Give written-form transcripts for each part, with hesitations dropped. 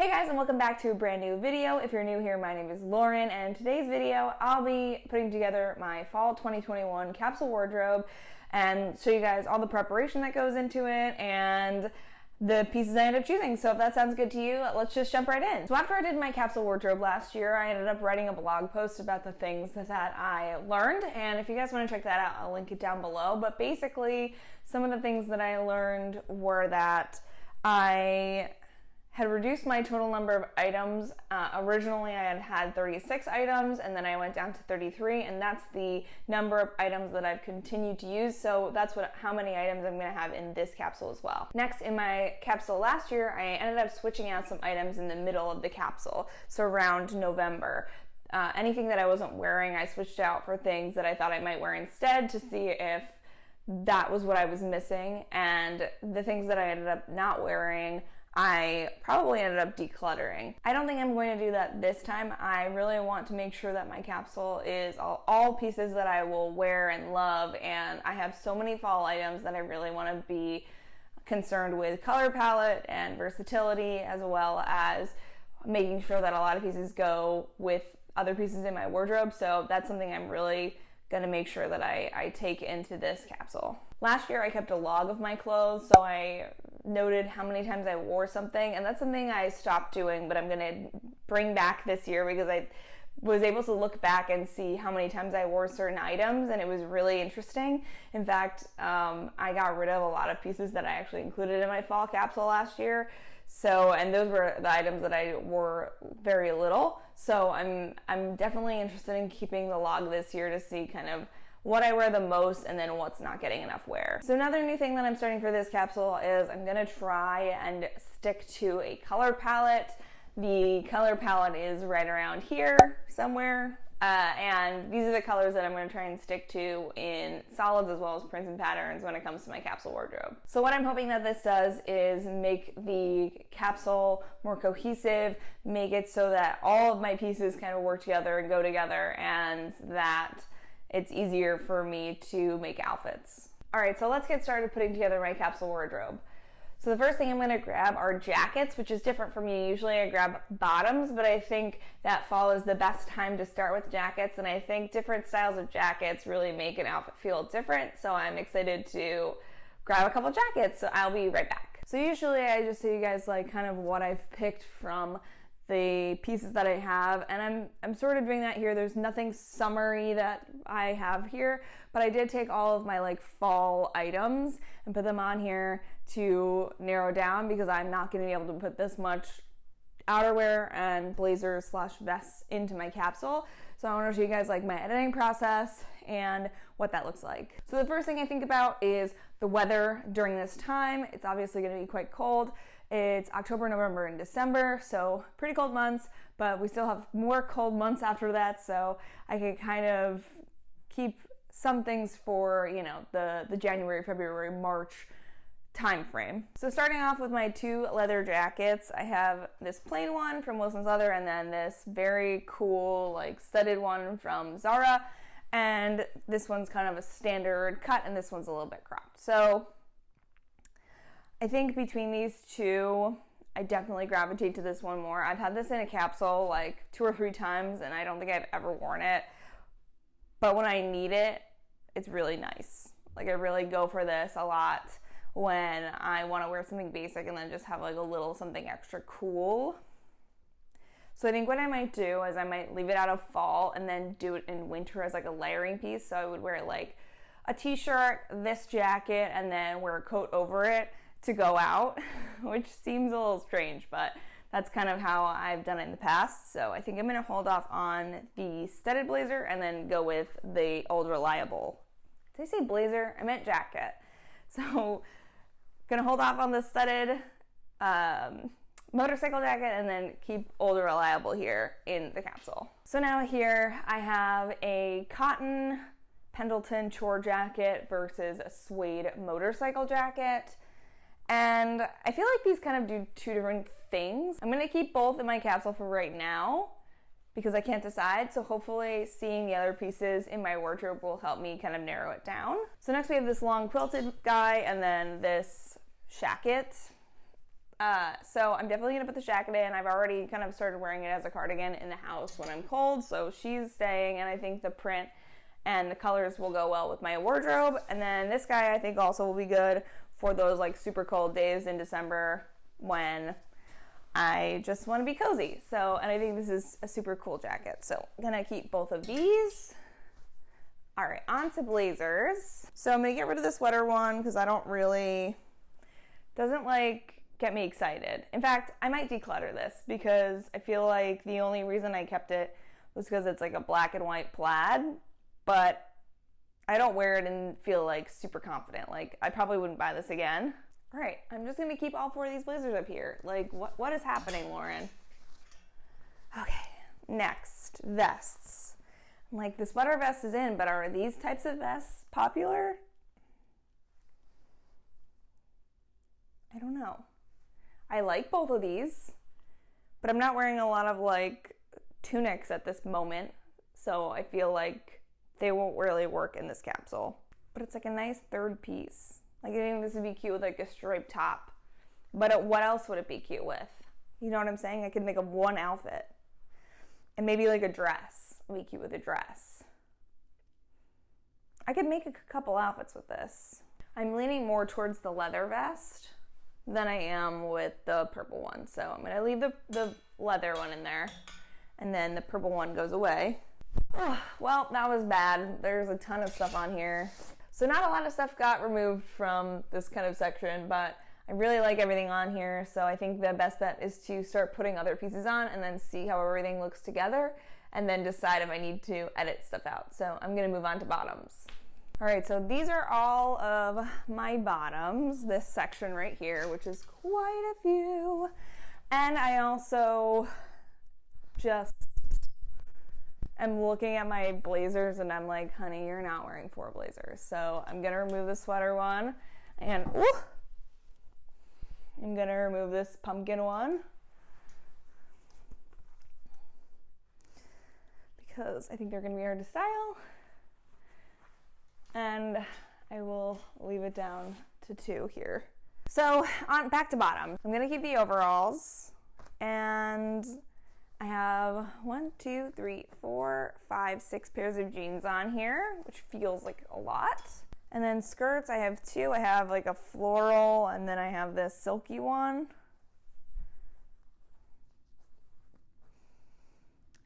Hey guys, and welcome back to a brand new video. If you're new here, my name is Lauren, and in today's video I'll be putting together my fall 2021 capsule wardrobe and show you guys all the preparation that goes into it and the pieces I ended up choosing. So if that sounds good to you, let's just jump right in. So after I did my capsule wardrobe last year, I ended up writing a blog post about the things that I learned, and if you guys want to check that out, I'll link it down below. But basically, some of the things that I learned were that I had reduced my total number of items. Originally I had 36 items, and then I went down to 33, and that's the number of items that I've continued to use, so that's how many items I'm going to have in this capsule as well. Next, in my capsule last year, I ended up switching out some items in the middle of the capsule, so around November. Anything that I wasn't wearing, I switched out for things that I thought I might wear instead to see if that was what I was missing, and the things that I ended up not wearing, I probably ended up decluttering. I don't think I'm going to do that this time. I really want to make sure that my capsule is all pieces that I will wear and love, and I have so many fall items that I really want to be concerned with color palette and versatility, as well as making sure that a lot of pieces go with other pieces in my wardrobe. So that's something I'm really going to make sure that I take into this capsule. Last year I kept a log of my clothes, so I noted how many times I wore something, and that's something I stopped doing, but I'm going to bring back this year because I was able to look back and see how many times I wore certain items, and it was really interesting. In fact, I got rid of a lot of pieces that I actually included in my fall capsule last year. So, and those were the items that I wore very little. So I'm definitely interested in keeping the log this year to see kind of what I wear the most and then what's not getting enough wear. So another new thing that I'm starting for this capsule is I'm gonna try and stick to a color palette. The color palette is right around here somewhere. And these are the colors that I'm going to try and stick to in solids as well as prints and patterns when it comes to my capsule wardrobe. So what I'm hoping that this does is make the capsule more cohesive, make it so that all of my pieces kind of work together and go together, and that it's easier for me to make outfits. Alright, so let's get started putting together my capsule wardrobe. So the first thing I'm going to grab are jackets, which is different for me. Usually I grab bottoms, but I think that fall is the best time to start with jackets, and I think different styles of jackets really make an outfit feel different, so I'm excited to grab a couple jackets, so I'll be right back. So usually I just show you guys like kind of what I've picked from the pieces that I have, and I'm sort of doing that here. There's nothing summery that I have here, but I did take all of my like fall items and put them on here to narrow down, because I'm not going to be able to put this much outerwear and blazers / vests into my capsule. So I want to show you guys like my editing process and what that looks like. So the first thing I think about is the weather during this time. It's obviously going to be quite cold. It's October, November, and December, so pretty cold months, but we still have more cold months after that, so I can kind of keep some things for, you know, the January, February, March time frame. So starting off with my two leather jackets, I have this plain one from Wilson's Leather, and then this very cool like studded one from Zara, and this one's kind of a standard cut, and this one's a little bit cropped. So I think between these two, I definitely gravitate to this one more. I've had this in a capsule like 2 or 3 times, and I don't think I've ever worn it, but when I need it, it's really nice. Like I really go for this a lot when I want to wear something basic and then just have like a little something extra cool. So I think what I might do is I might leave it out of fall and then do it in winter as like a layering piece. So I would wear like a t-shirt, this jacket, and then wear a coat over it to go out, which seems a little strange, but that's kind of how I've done it in the past. So I think I'm going to hold off on the studded blazer and then go with the old reliable. Did I say blazer? I meant jacket. So gonna hold off on the studded motorcycle jacket and then keep old reliable here in the capsule. So now here I have a cotton Pendleton chore jacket versus a suede motorcycle jacket. And I feel like these kind of do two different things. I'm gonna keep both in my capsule for right now because I can't decide, so hopefully seeing the other pieces in my wardrobe will help me kind of narrow it down. So next we have this long quilted guy and then this shacket. So I'm definitely gonna put this jacket in. I've already kind of started wearing it as a cardigan in the house when I'm cold, so she's staying, and I think the print and the colors will go well with my wardrobe. And then this guy I think also will be good for those like super cold days in December when I just want to be cozy. So, and I think this is a super cool jacket. So I'm gonna keep both of these. All right, on to blazers. So I'm gonna get rid of the sweater one because I don't really, doesn't like get me excited. In fact, I might declutter this because I feel like the only reason I kept it was because it's like a black and white plaid, but I don't wear it and feel like super confident. Like I probably wouldn't buy this again. All right, I'm just gonna keep all 4 of these blazers up here. Like what is happening, Lauren? Okay, next, vests. Like the sweater vest is in, but are these types of vests popular? I don't know. I like both of these, but I'm not wearing a lot of like tunics at this moment, so I feel like they won't really work in this capsule. But it's like a nice third piece. Like I think this would be cute with like a striped top. But what else would it be cute with? You know what I'm saying? I could make a one outfit. And maybe like a dress would be cute with a dress. I could make a couple outfits with this. I'm leaning more towards the leather vest than I am with the purple one. So I'm gonna leave the leather one in there, and then the purple one goes away. Oh, well, that was bad. There's a ton of stuff on here. So not a lot of stuff got removed from this kind of section, but I really like everything on here. So I think the best bet is to start putting other pieces on and then see how everything looks together and then decide if I need to edit stuff out. So I'm gonna move on to bottoms. All right, so these are all of my bottoms, this section right here, which is quite a few. And I also just am looking at my blazers and I'm like, honey, you're not wearing 4 blazers. So I'm gonna remove the sweater one and I'm gonna remove this pumpkin one because I think they're gonna be hard to style. And I will leave it down to 2 here. So back to bottoms. I'm gonna keep the overalls, and I have 1, 2, 3, 4, 5, 6 pairs of jeans on here, which feels like a lot. And then skirts, I have 2. I have like a floral, and then I have this silky one.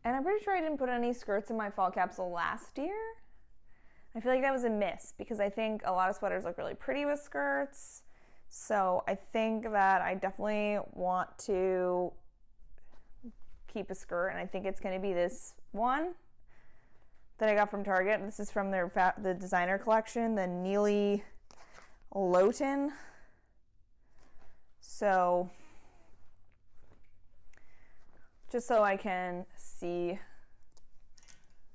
And I'm pretty sure I didn't put any skirts in my fall capsule last year. I feel like that was a miss because I think a lot of sweaters look really pretty with skirts. So I think that I definitely want to keep a skirt, and I think it's going to be this one that I got from Target. This is from the designer collection, the Neely Lowton. So just so I can see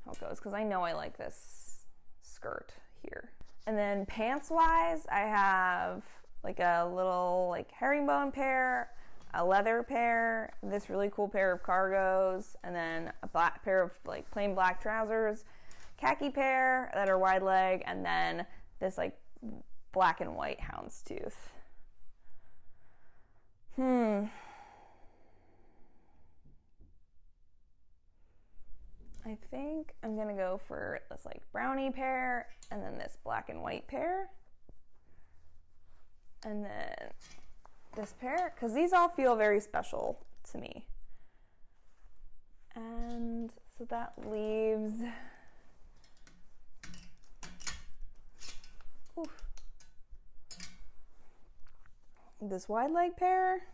how it goes, because I know I like this skirt here. And then pants wise, I have like a little like herringbone pair, a leather pair, this really cool pair of cargos, and then a black pair of like plain black trousers, khaki pair that are wide leg, and then this like black and white houndstooth. I think I'm gonna go for this like brownie pair and then this black and white pair. And then this pair, because these all feel very special to me. And so that leaves this wide leg pair,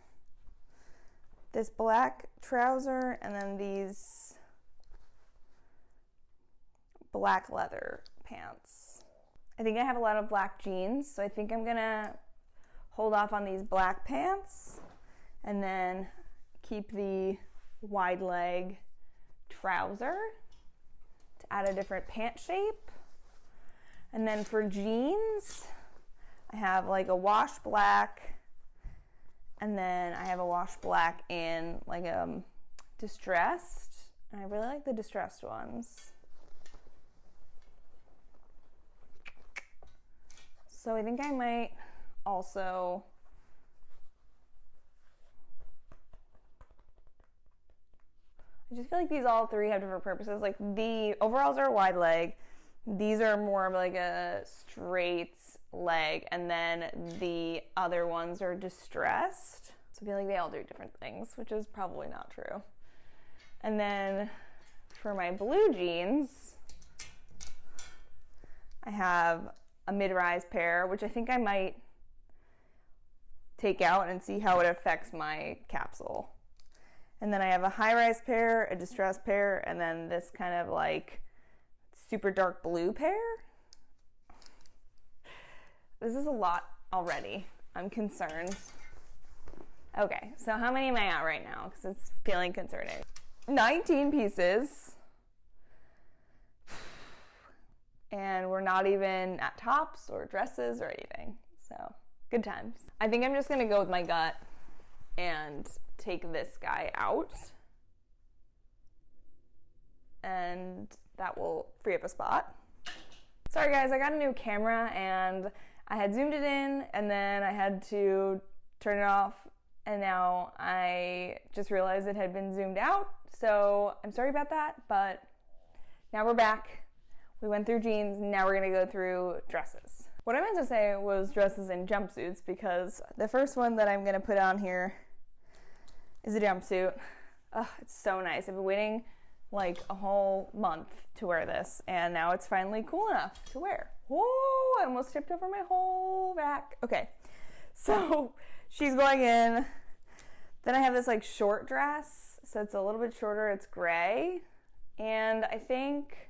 this black trouser, and then these black leather pants. I think I have a lot of black jeans, so I think I'm gonna hold off on these black pants and then keep the wide leg trouser to add a different pant shape. And then for jeans, I have like a wash black, and then I have a wash black in like distressed, and I really like the distressed ones. So I think I might also I just feel like these all three have different purposes. Like the overalls are a wide leg. These are more of like a straight leg. And then the other ones are distressed. So I feel like they all do different things, which is probably not true. And then for my blue jeans, I have a mid-rise pair, which I think I might take out and see how it affects my capsule. And then I have a high-rise pair, a distressed pair, and then this kind of like super dark blue pair. This is a lot already. I'm concerned. Okay, so how many am I at right now? Because it's feeling concerning. 19 pieces. And we're not even at tops or dresses or anything. So, good times. I think I'm just gonna go with my gut and take this guy out. And that will free up a spot. Sorry guys, I got a new camera and I had zoomed it in and then I had to turn it off, and now I just realized it had been zoomed out. So I'm sorry about that, but now we're back. We went through jeans, now we're gonna go through dresses. What I meant to say was dresses and jumpsuits, because the first one that I'm gonna put on here is a jumpsuit. Oh, it's so nice. I've been waiting like a whole month to wear this, and now it's finally cool enough to wear. Whoa, I almost tipped over my whole rack. Okay, so she's going in. Then I have this like short dress, so it's a little bit shorter, it's gray, and I think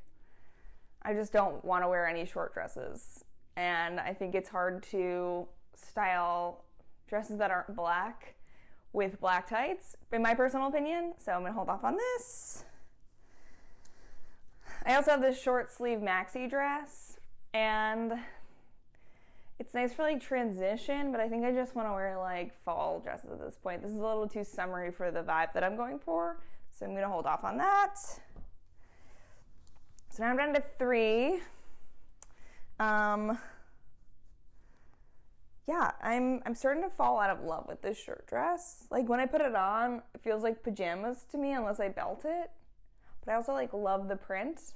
I just don't want to wear any short dresses, and I think it's hard to style dresses that aren't black with black tights, in my personal opinion, so I'm gonna hold off on this. I also have this short sleeve maxi dress, and it's nice for like transition, but I think I just want to wear like fall dresses at this point. This is a little too summery for the vibe that I'm going for, so I'm gonna hold off on that. So now I'm down to 3. Yeah, I'm starting to fall out of love with this shirt dress. Like when I put it on, it feels like pajamas to me unless I belt it. But I also like love the print.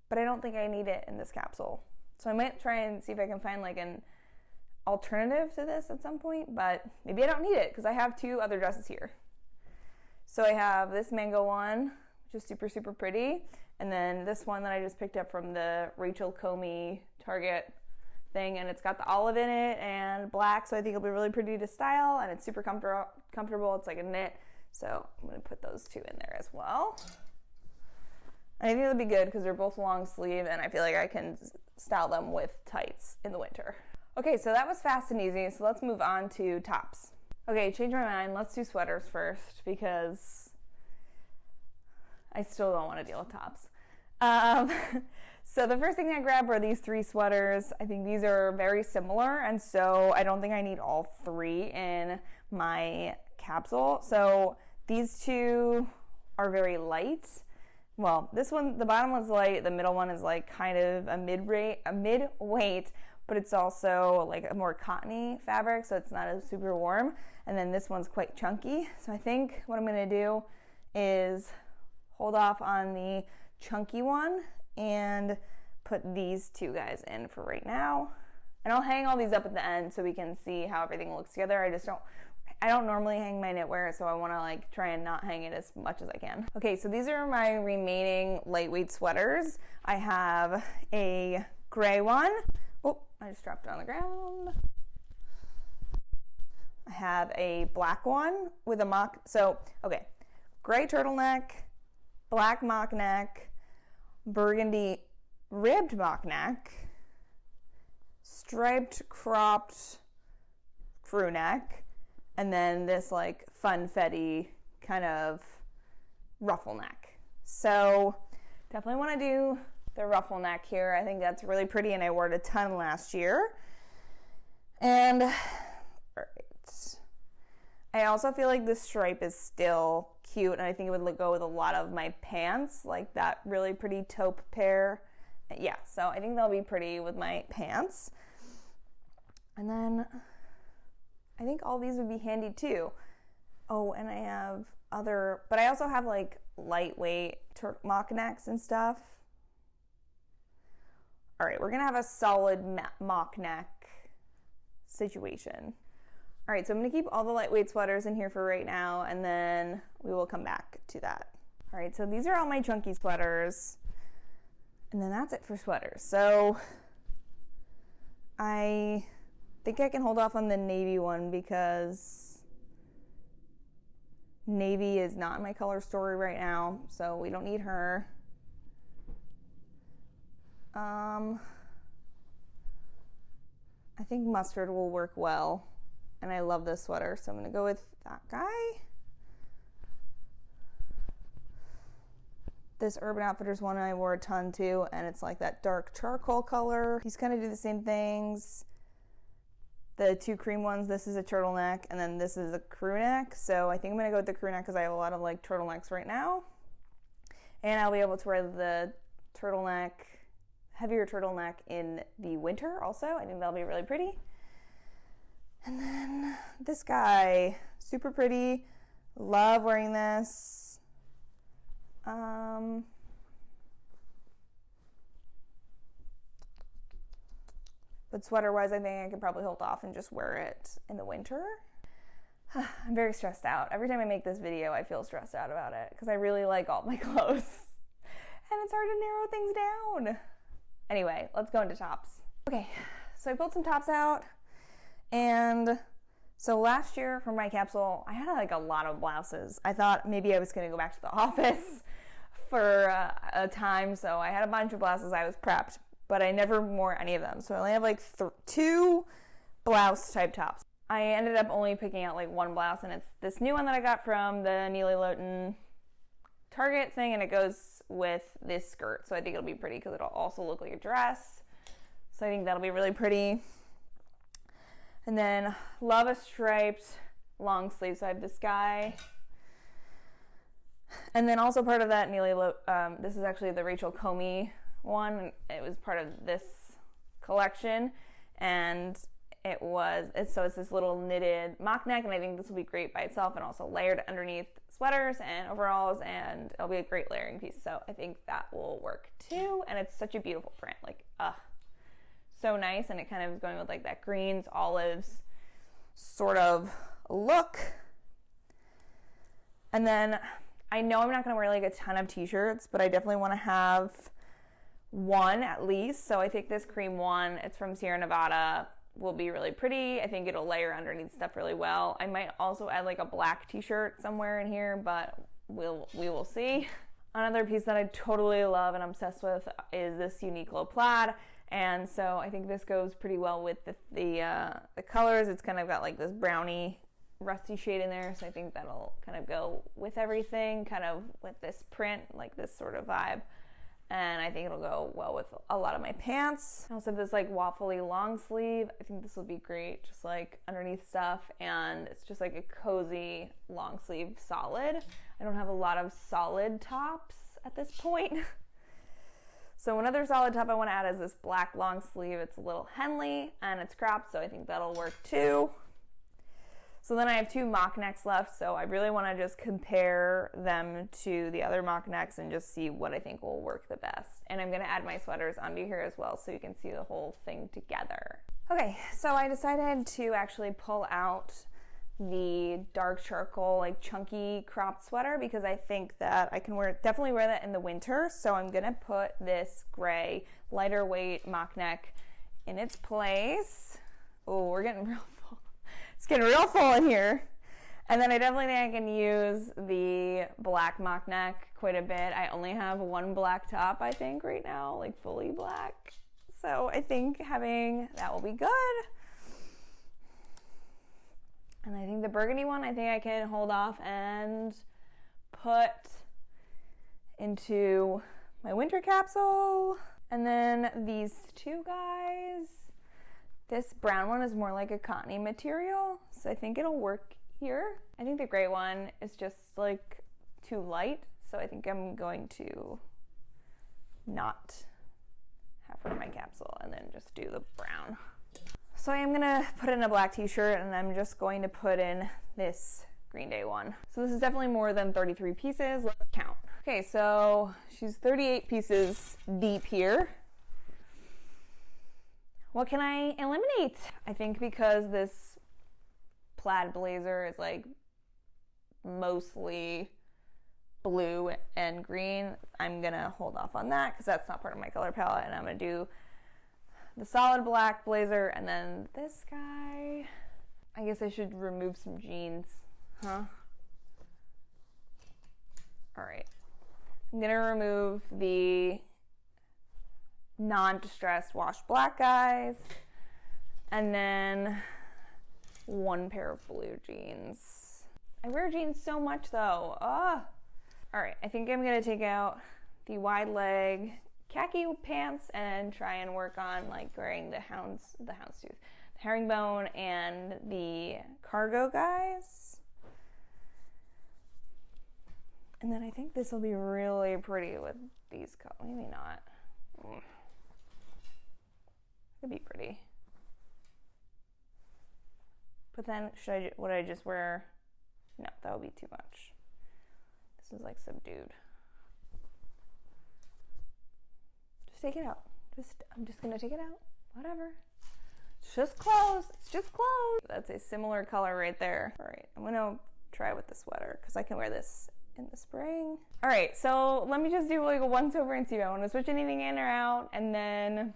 But I don't think I need it in this capsule. So I might try and see if I can find like an alternative to this at some point, but maybe I don't need it because I have 2 other dresses here. So I have this mango one, which is super, super pretty. And then this one that I just picked up from the Rachel Comey Target thing, and it's got the olive in it and black, so I think it'll be really pretty to style, and it's super comfortable. It's like a knit, so I'm going to put those 2 in there as well. I think it'll be good because they're both long sleeve, and I feel like I can style them with tights in the winter. Okay, so that was fast and easy, so let's move on to tops. Okay, change my mind. Let's do sweaters first because I still don't want to deal with tops. So the first thing I grabbed were these 3 sweaters. I think these are very similar, and so I don't think I need all 3 in my capsule. So these 2 are very light. Well, this one, the bottom one's light, the middle one is like kind of a mid-weight, but it's also like a more cottony fabric, so it's not as super warm. And then this one's quite chunky. So I think what I'm gonna do is hold off on the chunky one and put these 2 guys in for right now. And I'll hang all these up at the end so we can see how everything looks together. I don't normally hang my knitwear, so I want to like try and not hang it as much as I can. Okay, so these are my remaining lightweight sweaters. I have a gray one. Oh, I just dropped it on the ground. I have a black one with a mock, okay, gray turtleneck, black mock neck, burgundy ribbed mock neck, striped cropped crew neck, and then this like funfetti kind of ruffle neck. So definitely want to do the ruffle neck here. I think that's really pretty, and I wore it a ton last year. And right, I also feel like this stripe is still cute, and I think it would go with a lot of my pants, like that really pretty taupe pair. Yeah, so I think they'll be pretty with my pants. And then I think all these would be handy too. Oh, and I have other, but I also have like lightweight mock necks and stuff. All right, we're gonna have a solid mock neck situation. All right, so I'm gonna keep all the lightweight sweaters in here for right now, and then we will come back to that. All right, so these are all my chunky sweaters, and then that's it for sweaters. So I think I can hold off on the navy one because navy is not in my color story right now, so we don't need her. I think mustard will work well, and I love this sweater, so I'm gonna go with that guy. This Urban Outfitters one I wore a ton too, and it's like that dark charcoal color. These kind of do the same things. The two cream ones, this is a turtleneck, and then this is a crew neck. So I think I'm gonna go with the crew neck because I have a lot of like turtlenecks right now. And I'll be able to wear the turtleneck, heavier turtleneck in the winter also. I think that'll be really pretty. And then this guy, super pretty. Love wearing this. But sweater-wise, I think I could probably hold off and just wear it in the winter. I'm very stressed out. Every time I make this video, I feel stressed out about it because I really like all my clothes. And it's hard to narrow things down. Anyway, let's go into tops. Okay, so I pulled some tops out. And so last year for my capsule, I had like a lot of blouses. I thought maybe I was gonna go back to the office for a time. So I had a bunch of blouses. I was prepped, but I never wore any of them. So I only have like two blouse type tops. I ended up only picking out like one blouse, and it's this new one that I got from the Neely Lowton Target thing, and it goes with this skirt. So I think it'll be pretty because it'll also look like a dress. So I think that'll be really pretty. And then love a striped long sleeve. So I have this guy. And then also part of that Neely Lowton, this is actually the Rachel Comey one. It was part of this collection, and it's this little knitted mock neck, and I think this will be great by itself and also layered underneath sweaters and overalls, and it'll be a great layering piece. So I think that will work too, and it's such a beautiful print, like so nice, and it kind of is going with like that greens, olives sort of look. And then I know I'm not going to wear like a ton of t-shirts, but I definitely want to have one at least. So I think this cream one, it's from Sierra Nevada, will be really pretty. I think it'll layer underneath stuff really well. I might also add like a black t-shirt somewhere in here, but we will see. Another piece that I totally love and I'm obsessed with is this Uniqlo plaid. And so I think this goes pretty well with the colors. It's kind of got like this browny rusty shade in there, so I think that'll kind of go with everything, kind of with this print, like this sort of vibe. And I think it'll go well with a lot of my pants. I also have this like waffly long sleeve. I think this will be great, just like underneath stuff, and it's just like a cozy long sleeve solid. I don't have a lot of solid tops at this point. So another solid top I want to add is this black long sleeve. It's a little Henley and it's cropped, so I think that'll work too. So then I have two mock necks left, so I really want to just compare them to the other mock necks and just see what I think will work the best. And I'm going to add my sweaters onto here as well so you can see the whole thing together. Okay, so I decided to actually pull out the dark charcoal, like chunky cropped sweater because I think that I can definitely wear that in the winter. So I'm going to put this gray, lighter weight mock neck in its place. Oh, we're getting real full. It's getting real full in here. And then I definitely think I can use the black mock neck quite a bit. I only have one black top, I think, right now, like fully black. So I think having that will be good. And I think the burgundy one, I think I can hold off and put into my winter capsule. And then these two guys. This brown one is more like a cottony material, so I think it'll work here. I think the gray one is just like too light, so I think I'm going to not have her in my capsule and then just do the brown. So I am gonna put in a black t-shirt and I'm just going to put in this Green Day one. So this is definitely more than 33 pieces. Let's count. Okay, so she's 38 pieces deep here. What can I eliminate? I think because this plaid blazer is like mostly blue and green, I'm gonna hold off on that because that's not part of my color palette, and I'm gonna do the solid black blazer and then this guy. I guess I should remove some jeans, huh? All right, I'm gonna remove the non-distressed washed black guys, and then one pair of blue jeans. I wear jeans so much though. All right, I think I'm gonna take out the wide leg khaki pants and try and work on like wearing the houndstooth, the herringbone, and the cargo guys. And then I think this will be really pretty with these colors. Maybe not. Could be pretty. But then would I just wear? No, that would be too much. This is like subdued. Just take it out. I'm just gonna take it out. Whatever. It's just clothes. It's just clothes. That's a similar color right there. All right, I'm gonna try with the sweater because I can wear this in the spring. All right, so let me just do like a once over and see if I want to switch anything in or out, and then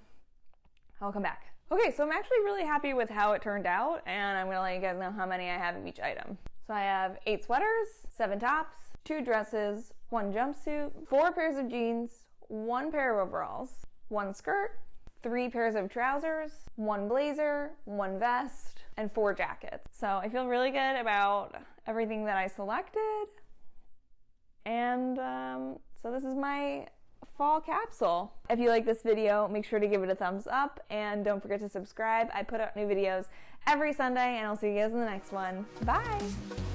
I'll come back. Okay, so I'm actually really happy with how it turned out, and I'm gonna let you guys know how many I have of each item. So I have 8 sweaters, 7 tops, 2 dresses, 1 jumpsuit, 4 pairs of jeans, 1 pair of overalls, 1 skirt, 3 pairs of trousers, 1 blazer, 1 vest, and 4 jackets. So I feel really good about everything that I selected. And so this is my fall capsule. If you like this video, make sure to give it a thumbs up and don't forget to subscribe. I put out new videos every Sunday, and I'll see you guys in the next one. Bye!